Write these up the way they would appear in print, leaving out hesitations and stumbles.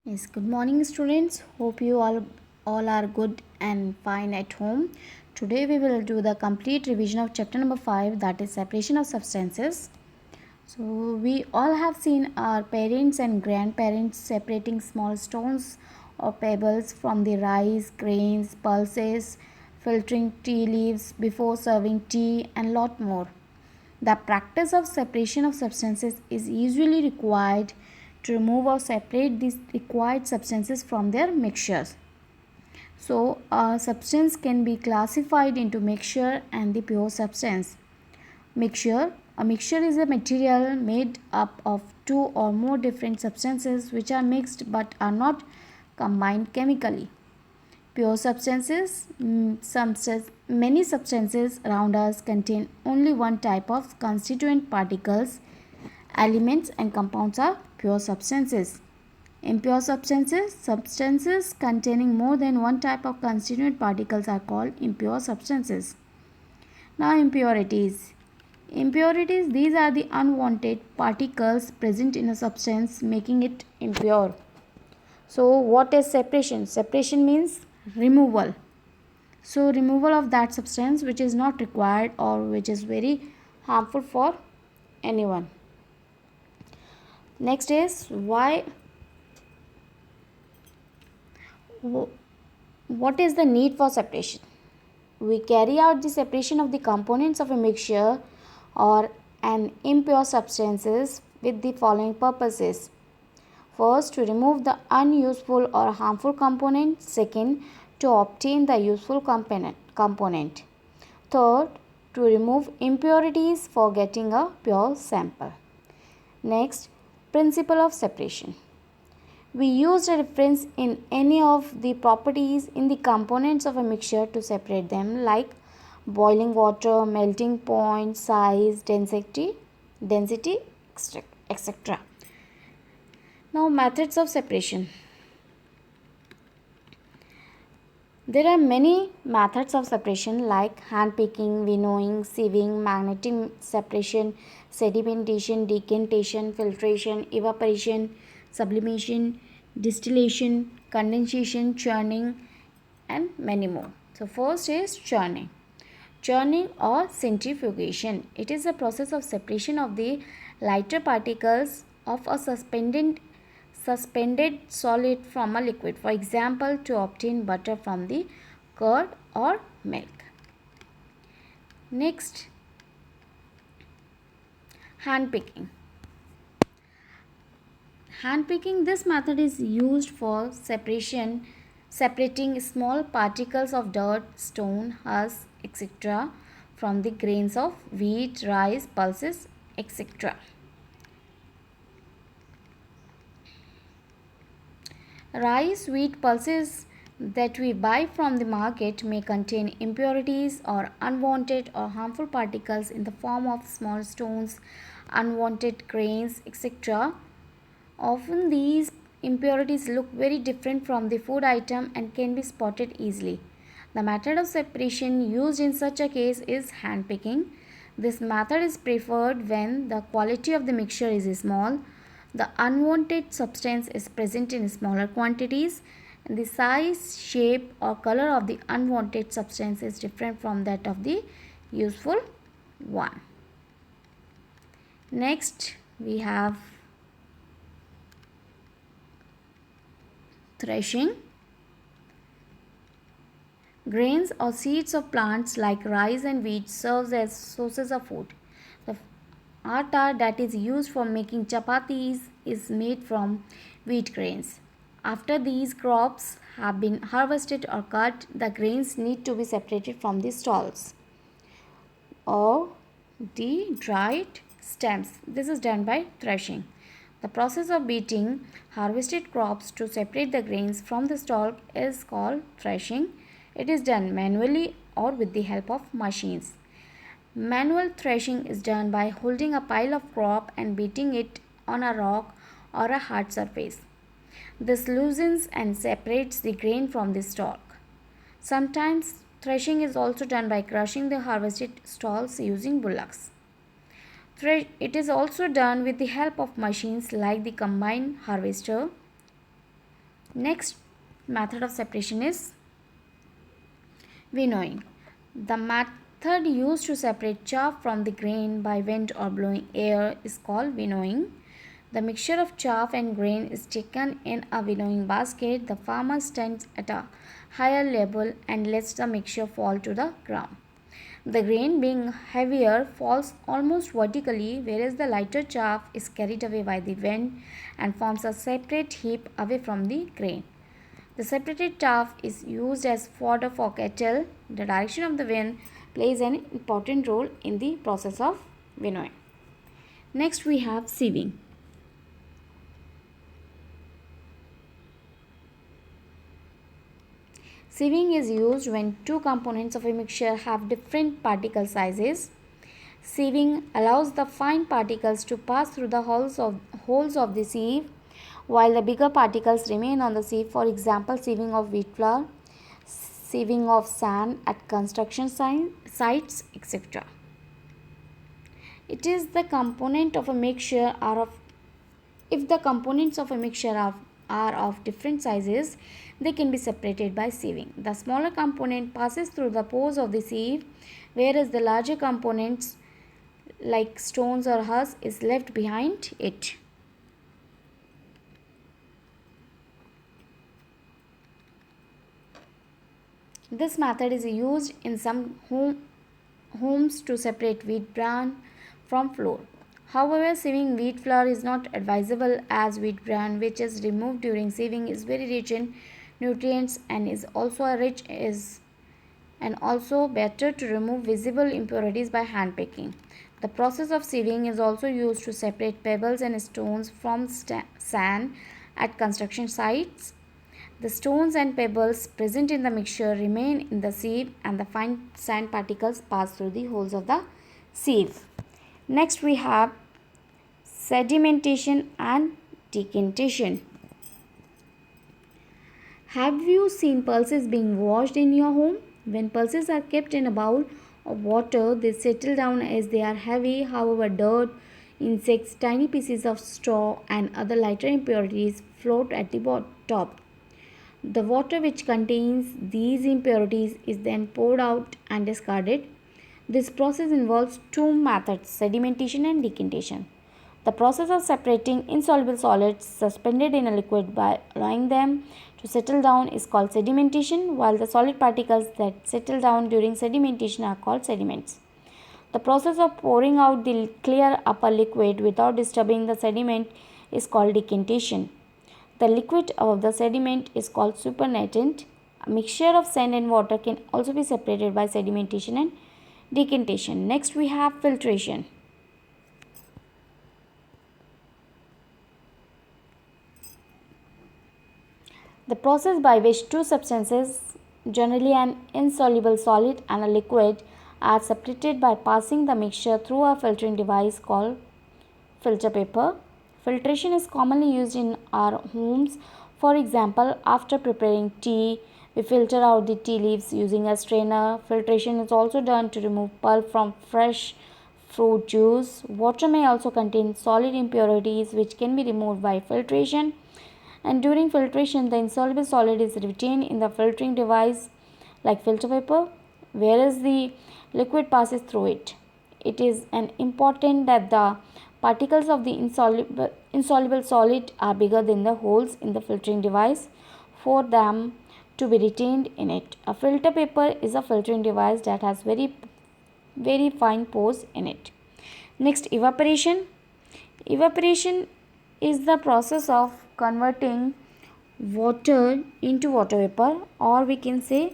Yes, good morning, students. Hope you all are good and fine at home. Today we will do the complete revision of chapter number 5, that is separation of substances. So we all have seen our parents and grandparents separating small stones or pebbles from the rice, grains, pulses, filtering tea leaves before serving tea, and lot more. The practice of separation of substances is usually required to remove or separate these required substances from their mixtures. So, a substance can be classified into mixture and the pure substance. Mixture. A mixture is a material made up of two or more different substances which are mixed but are not combined chemically. Pure substances. Many substances around us contain only one type of constituent particles. Elements and compounds are pure substances. Impure substances. Substances containing more than one type of constituent particles are called impure substances. Now, impurities. Impurities, these are the unwanted particles present in a substance making it impure. So, what is separation? Separation means removal. So, removal of that substance which is not required or which is very harmful for anyone. Next is what is the need for separation? We carry out the separation of the components of a mixture or an impure substances with the following purposes. First, to remove the unuseful or harmful component. Second, to obtain the useful component. Third, to remove impurities for getting a pure sample. Next, principle of separation. We use a reference in any of the properties in the components of a mixture to separate them, like boiling water, melting point, size, density, etc. Now, methods of separation. There are many methods of separation like hand picking, winnowing, sieving, magnetic separation, sedimentation, decantation, filtration, evaporation, sublimation, distillation, condensation, churning, and many more. So, first is churning. Churning or centrifugation. It is a process of separation of the lighter particles of a suspended solid from a liquid. For example, to obtain butter from the curd or milk. Next, hand picking. Hand picking, this method is used for separating small particles of dirt, stone, husk, etc. from the grains of wheat, rice, pulses, etc. Rice, wheat, pulses that we buy from the market may contain impurities or unwanted or harmful particles in the form of small stones, unwanted grains, etc. Often these impurities look very different from the food item and can be spotted easily. The method of separation used in such a case is hand picking. This method is preferred when the quality of the mixture is small, the unwanted substance is present in smaller quantities, and the size, shape, or color of the unwanted substance is different from that of the useful one. Next, we have threshing. Grains or seeds of plants like rice and wheat serves as sources of food. The atta that is used for making chapatis is made from wheat grains. After these crops have been harvested or cut, the grains need to be separated from the stalks or the dried stems. This is done by threshing. The process of beating harvested crops to separate the grains from the stalk is called threshing. It is done manually or with the help of machines. Manual threshing is done by holding a pile of crop and beating it on a rock or a hard surface. This loosens and separates the grain from the stalk. Sometimes threshing is also done by crushing the harvested stalks using bullocks. It is also done with the help of machines like the combine harvester. Next method of separation is winnowing. The method used to separate chaff from the grain by wind or blowing air is called winnowing. The mixture of chaff and grain is taken in a winnowing basket. The farmer stands at a higher level and lets the mixture fall to the ground. The grain, being heavier, falls almost vertically, whereas the lighter chaff is carried away by the wind and forms a separate heap away from the grain. The separated chaff is used as fodder for cattle. The direction of the wind plays an important role in the process of winnowing. Next, we have sieving. Sieving is used when two components of a mixture have different particle sizes. Sieving allows the fine particles to pass through the holes of the sieve while the bigger particles remain on the sieve. For example, sieving of wheat flour, sieving of sand at construction sites, etc. It is the component of a mixture are of If the components of a mixture are of different sizes, they can be separated by sieving. The smaller component passes through the pores of the sieve, whereas the larger components like stones or husks is left behind it. This method is used in some homes to separate wheat bran from flour. However, sieving wheat flour is not advisable as wheat bran, which is removed during sieving, is very rich in nutrients and is also better to remove visible impurities by hand picking. The process of sieving is also used to separate pebbles and stones from sand at construction sites. The stones and pebbles present in the mixture remain in the sieve and the fine sand particles pass through the holes of the sieve. Next, we have sedimentation and decantation. Have you seen pulses being washed in your home? When pulses are kept in a bowl of water, they settle down as they are heavy. However, dirt, insects, tiny pieces of straw, and other lighter impurities float at the top. The water which contains these impurities is then poured out and discarded. This process involves two methods, sedimentation and decantation. The process of separating insoluble solids suspended in a liquid by allowing them to settle down is called sedimentation, while the solid particles that settle down during sedimentation are called sediments. The process of pouring out the clear upper liquid without disturbing the sediment is called decantation. The liquid above the sediment is called supernatant. A mixture of sand and water can also be separated by sedimentation and decantation. Next, we have filtration. The process by which two substances, generally an insoluble solid and a liquid, are separated by passing the mixture through a filtering device called filter paper. Filtration is commonly used in our homes. For example, after preparing tea, we filter out the tea leaves using a strainer. Filtration is also done to remove pulp from fresh fruit juice. Water may also contain solid impurities which can be removed by filtration. And during filtration, the insoluble solid is retained in the filtering device like filter paper, whereas the liquid passes through it. It is important that the particles of the insoluble solid are bigger than the holes in the filtering device for them to be retained in it. A filter paper is a filtering device that has very fine pores in it. Next, evaporation. Evaporation is the process of converting water into water vapor, or we can say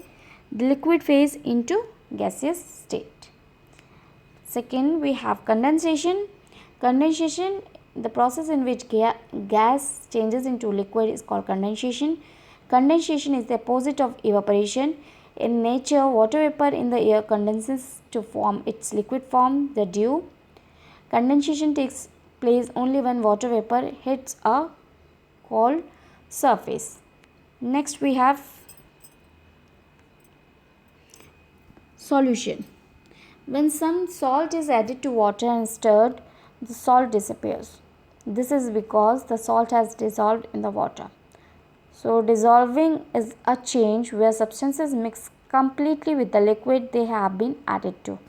the liquid phase into gaseous state. Second, we have condensation. Condensation, the process in which gas changes into liquid, is called condensation. Condensation is the opposite of evaporation. In nature, water vapor in the air condenses to form its liquid form, the dew. Condensation takes place only when water vapor hits a cold surface. Next, we have solution. When some salt is added to water and stirred, the salt disappears. This is because the salt has dissolved in the water. So dissolving is a change where substances mix completely with the liquid they have been added to.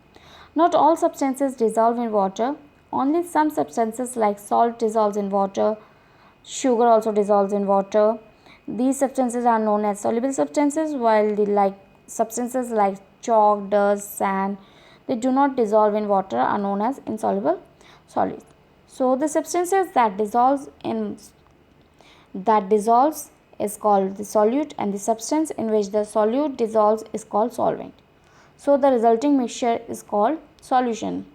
Not all substances dissolve in water. Only some substances like salt dissolves in water. Sugar also dissolves in water. These substances are known as soluble substances, while the substances like chalk, dust, sand, they do not dissolve in water, are known as insoluble solids. So the substances that dissolves is called the solute, and the substance in which the solute dissolves is called solvent. So the resulting mixture is called solution.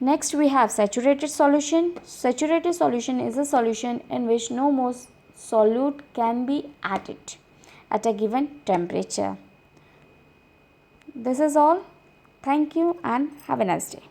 Next we have saturated solution. Saturated solution is a solution in which no more solute can be added at a given temperature. This is all. Thank you and have a nice day.